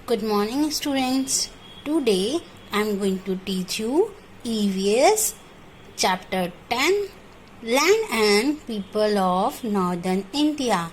Good morning, students. Today I am going to teach you EVS Chapter 10 Land and People of Northern India.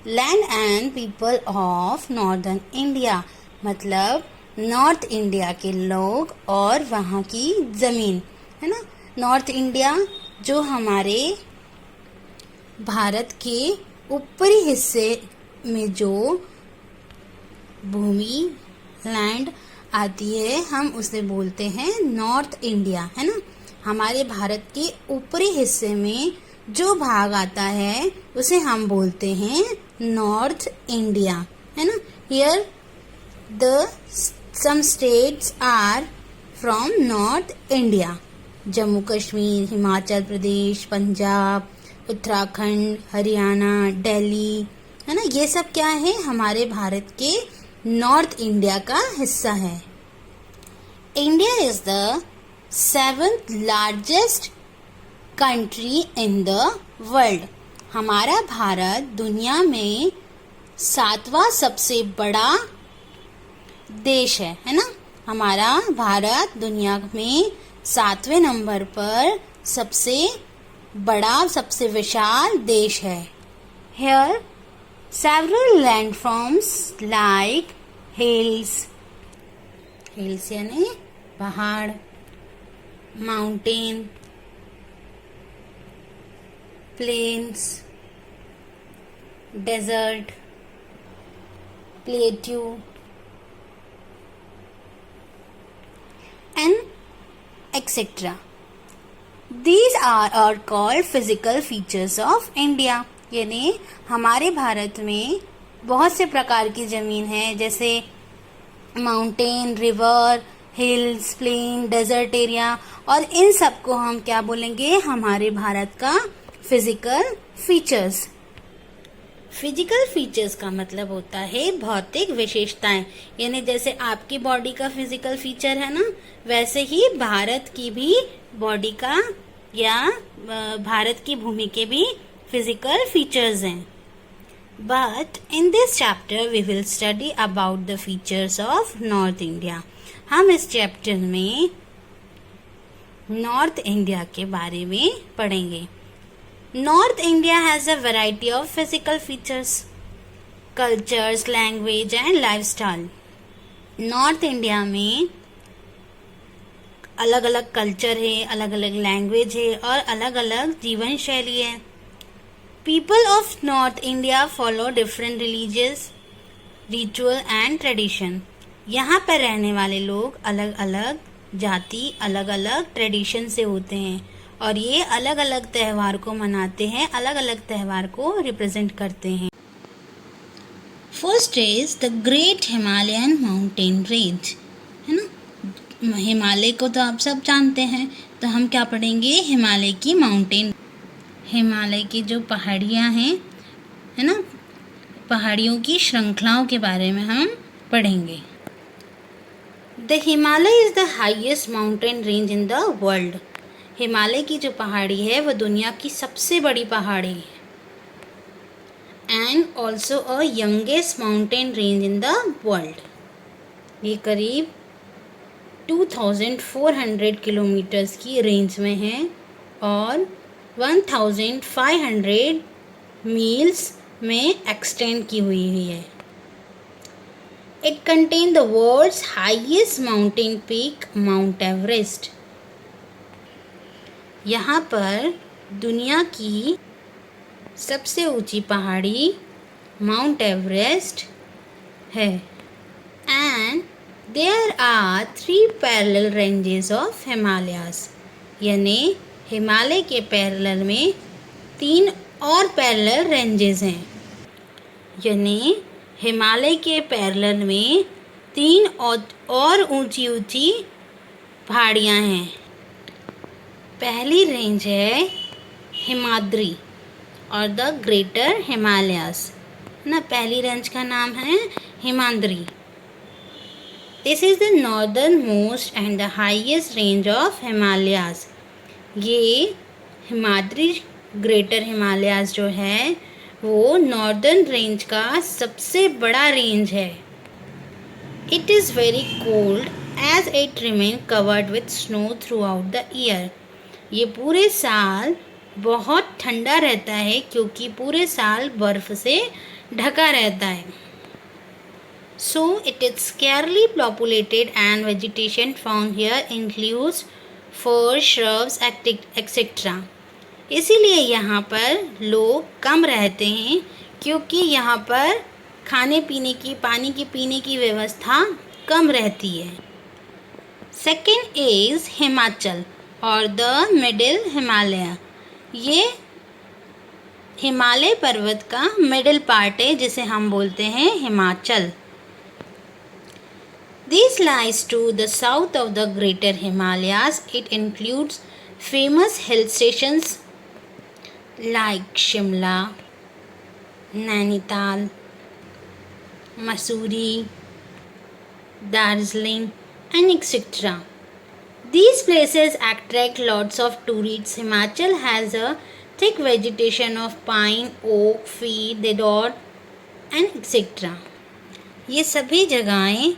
Land and People of Northern India मतलब north India के लोग और वहाँ की ज़मीन है ना. नॉर्थ इंडिया जो हमारे भारत के ऊपरी हिस्से में जो भूमि लैंड आती है हम उसे बोलते हैं नॉर्थ इंडिया, है ना. हमारे भारत के ऊपरी हिस्से में जो भाग आता है उसे हम बोलते हैं नॉर्थ इंडिया, है ना. Here the some states are from north India. Jammu Kashmir, Himachal Pradesh, Punjab, Uttarakhand, Haryana, Delhi, है ना. ये सब क्या है, हमारे भारत के नॉर्थ इंडिया का हिस्सा है. India is the 7th largest country in the world. हमारा भारत दुनिया में 7वां सबसे बड़ा देश है ना. हमारा भारत दुनिया में 7वें नंबर पर सबसे बड़ा, सबसे विशाल देश है. Here several landforms like hills यानी पहाड़, mountain, plains, desert, plateau and etc. These are called physical features of India. यानी हमारे भारत में बहुत से प्रकार की ज़मीन है, जैसे mountain, river, hills, plain, desert area, और इन सब को हम क्या बोलेंगे, हमारे भारत का फिजिकल फीचर्स. फिजिकल फीचर्स का मतलब होता है भौतिक विशेषताएं. यानी जैसे आपकी बॉडी का फिजिकल फीचर है ना, वैसे ही भारत की भी बॉडी का या भारत की भूमि के भी फिजिकल फीचर्स हैं. But in this chapter we will study about the features of North India. हम इस चैप्टर में नॉर्थ इंडिया के बारे में पढ़ेंगे. North India has a variety of physical features, cultures, language and lifestyle. North India में अलग अलग कल्चर है, अलग अलग लैंग्वेज है और अलग अलग जीवन शैली है. People of North India follow different religious, ritual and tradition. यहाँ पर रहने वाले लोग अलग अलग जाति, अलग अलग ट्रेडिशन से होते हैं और ये अलग अलग त्यौहार को मनाते हैं, अलग अलग त्यौहार को रिप्रेजेंट करते हैं. First is the great Himalayan mountain range, है ना. हिमालय को तो आप सब जानते हैं, तो हम क्या पढ़ेंगे, हिमालय की माउंटेन, हिमालय की जो पहाड़ियाँ हैं, है ना, पहाड़ियों की श्रृंखलाओं के बारे में हम पढ़ेंगे. The Himalaya is the highest mountain range in the world. Himalaya की जो पहाड़ी है वो दुनिया की सबसे बड़ी पहाड़ी है. And also a youngest mountain range in the world. ये करीब 2400 किलोमीटर्स की रेंज में है और 1500 मील्स में एक्सटेंड की हुई है. It contain the world's highest mountain peak Mount Everest. यहाँ पर दुनिया की सबसे ऊंची पहाड़ी माउंट एवरेस्ट है. And there are 3 parallel ranges of Himalayas. यानी हिमालय के पैरेलल में 3 और पैरेलल रेंजेस हैं. यानी हिमालय के पैरेलल में 3 और ऊंची ऊंची पहाड़ियाँ हैं. पहली रेंज है हिमाद्री और द ग्रेटर हिमालयास ना. पहली रेंज का नाम है Himadri. This is the northern most and the highest range of Himalayas. ये हिमाद्री ग्रेटर हिमालयास जो है वो नॉर्दर्न रेंज का सबसे बड़ा रेंज है. It is very cold as it remains covered with snow throughout the year. ये पूरे साल बहुत ठंडा रहता है क्योंकि पूरे साल बर्फ से ढका रहता है. So it is scarcely populated and vegetation found here includes fir, shrubs, etc. इसीलिए यहाँ पर लोग कम रहते हैं क्योंकि यहाँ पर खाने पीने की पानी की पीने की व्यवस्था कम रहती है. सेकेंड इज़ हिमाचल और द मिडिल हिमालय. ये हिमालय पर्वत का मिडिल पार्ट है जिसे हम बोलते हैं Himachal. This lies to the south of the Greater Himalayas. It includes famous hill stations like Shimla, Nainital, Mussoorie, Darjeeling, and etc. These places attract lots of tourists. Himachal has a thick vegetation of pine, oak, fir, deodar, and etc. ये सभी जगहें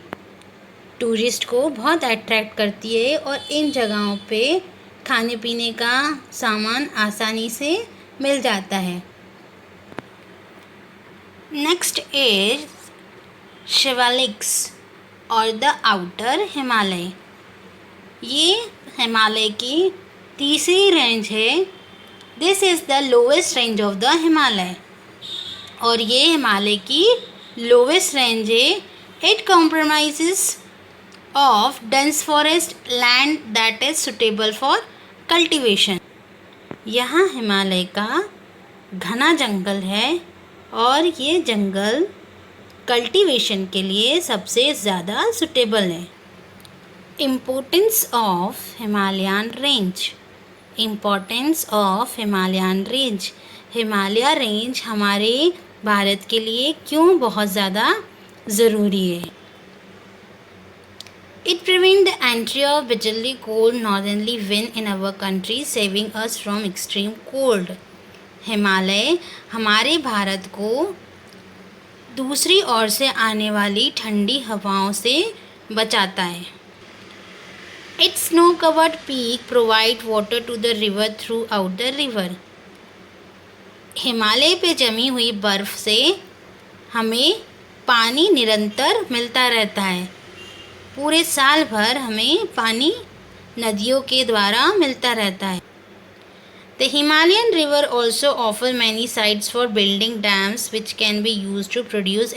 tourist को बहुत attract करती है और इन जगहों पे खाने पीने का सामान आसानी से मिल जाता है. नेक्स्ट इज शिवालिक्स और द आउटर हिमालय. ये हिमालय की तीसरी रेंज है. This is the lowest range of the Himalaya और ये हिमालय की लोवेस्ट रेंज है. It compromises of dense forest land that is suitable for cultivation. यहाँ हिमालय का घना जंगल है और ये जंगल कल्टीवेशन के लिए सबसे ज़्यादा सुटेबल है. Importance of Himalayan range. Importance of Himalayan range. Himalaya range हमारे भारत के लिए क्यों बहुत ज़्यादा ज़रूरी है. It prevents the entry of bitterly cold northerly wind in our country, saving us from extreme cold. Himalaya हमारे भारत को दूसरी ओर से आने वाली ठंडी हवाओं से बचाता है. Its snow-covered peak provide water to the river throughout the river. Himalaya पे जमी हुई बर्फ़ से हमें पानी निरंतर मिलता रहता है. पूरे साल भर हमें पानी नदियों के द्वारा मिलता रहता है. The Himalayan river also offer many sites for building dams which can be used to produce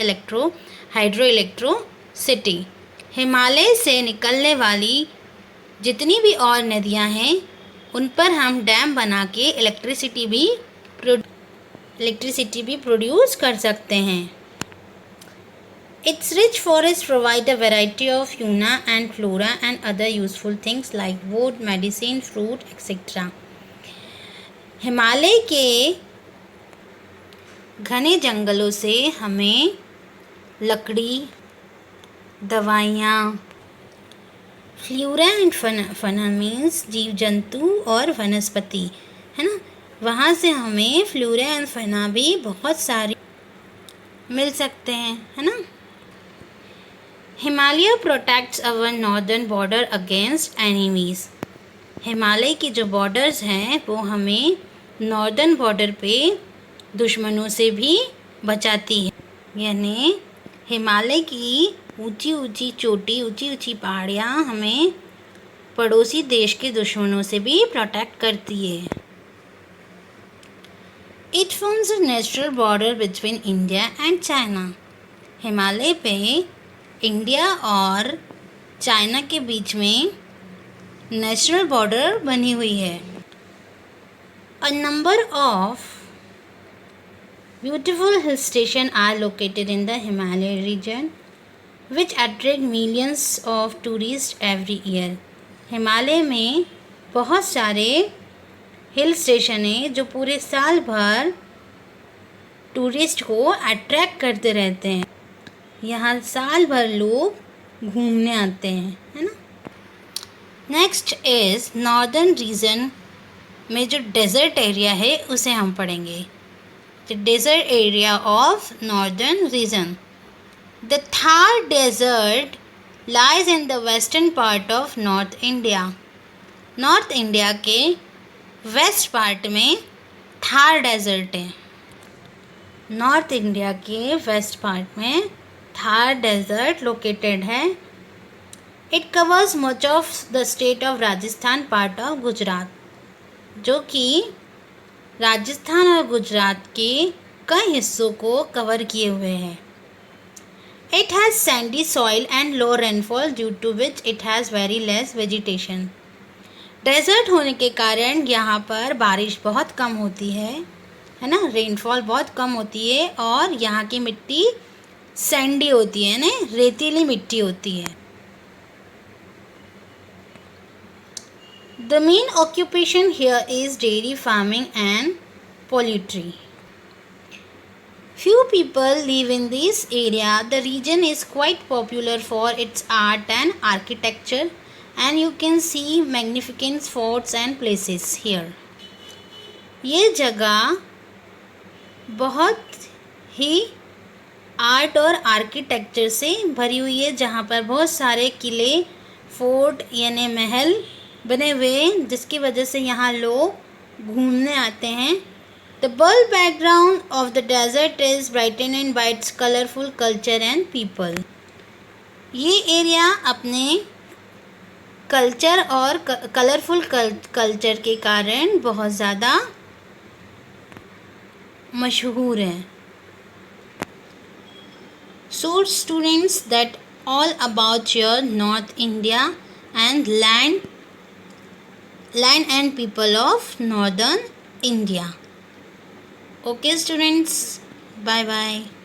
hydroelectricity. Himalaya से निकलने वाली जितनी भी और नदियाँ हैं उन पर हम डैम बना के इलेक्ट्रिसिटी भी प्रोड्यूस कर सकते हैं. Its rich forests provide a variety of fauna and flora and other useful things like wood, medicine, fruit, etc. Himalaya के घने जंगलों से हमें लकड़ी, दवाइयाँ, फ्लोरा एंड फना मीन्स जीव जंतु और वनस्पति है ना, वहाँ से हमें फ्लोरा एंड फना भी बहुत सारी मिल सकते हैं है ना. Himalaya protects our northern border against enemies. Himalaya की जो बॉर्डर्स हैं वो हमें नॉर्दर्न बॉर्डर पे दुश्मनों से भी बचाती है. यानी हिमालय की ऊंची ऊंची चोटी, ऊंची ऊंची पहाड़ियाँ हमें पड़ोसी देश के दुश्मनों से भी प्रोटेक्ट करती है. It forms a natural border between India and China. Himalaya पे इंडिया और चाइना के बीच में नेचुरल बॉर्डर बनी हुई है. A number of beautiful hill station are located in the Himalaya region which attract millions of tourist every year. Himalaya में बहुत सारे हिल स्टेशन हैं जो पूरे साल भर टूरिस्ट को अट्रैक्ट करते रहते हैं. यहाँ साल भर लोग घूमने आते हैं है ना. नेक्स्ट इज़ नॉर्दर्न रीजन में जो डेज़र्ट एरिया है उसे हम पढ़ेंगे. The desert area of northern region. The Thar desert lies in the western part of North India. North India के वेस्ट पार्ट में थार डेजर्ट है. नॉर्थ इंडिया के वेस्ट पार्ट में थार डेजर्ट लोकेटेड है. It covers much of the state of Rajasthan, part of Gujarat, जो कि राजस्थान और गुजरात के कई हिस्सों को कवर किए हुए हैं. It has sandy soil and low rainfall due to which it has very less vegetation. Desert होने के कारण यहाँ पर बारिश बहुत कम होती है ना, रेनफॉल बहुत कम होती है, और यहाँ की मिट्टी सैंडी होती है ना, रेतीली मिट्टी होती है. The main occupation here is dairy farming and poultry. Few people live in this area. The region is quite popular for its art and architecture, and you can see magnificent forts and places here. ये जगह बहुत ही art और architecture से भरी हुई है, जहाँ पर बहुत सारे किले, फोर्ट यानी महल बने हुए हैं, जिसकी वजह से यहाँ लोग घूमने आते हैं. The bold background of the desert is brightened by its colorful culture and people. ये एरिया अपने कल्चर और कलरफुल कल्चर के कारण बहुत ज़्यादा मशहूर है. So students, that all about your North India and land and people of Northern India. Okay students, bye bye.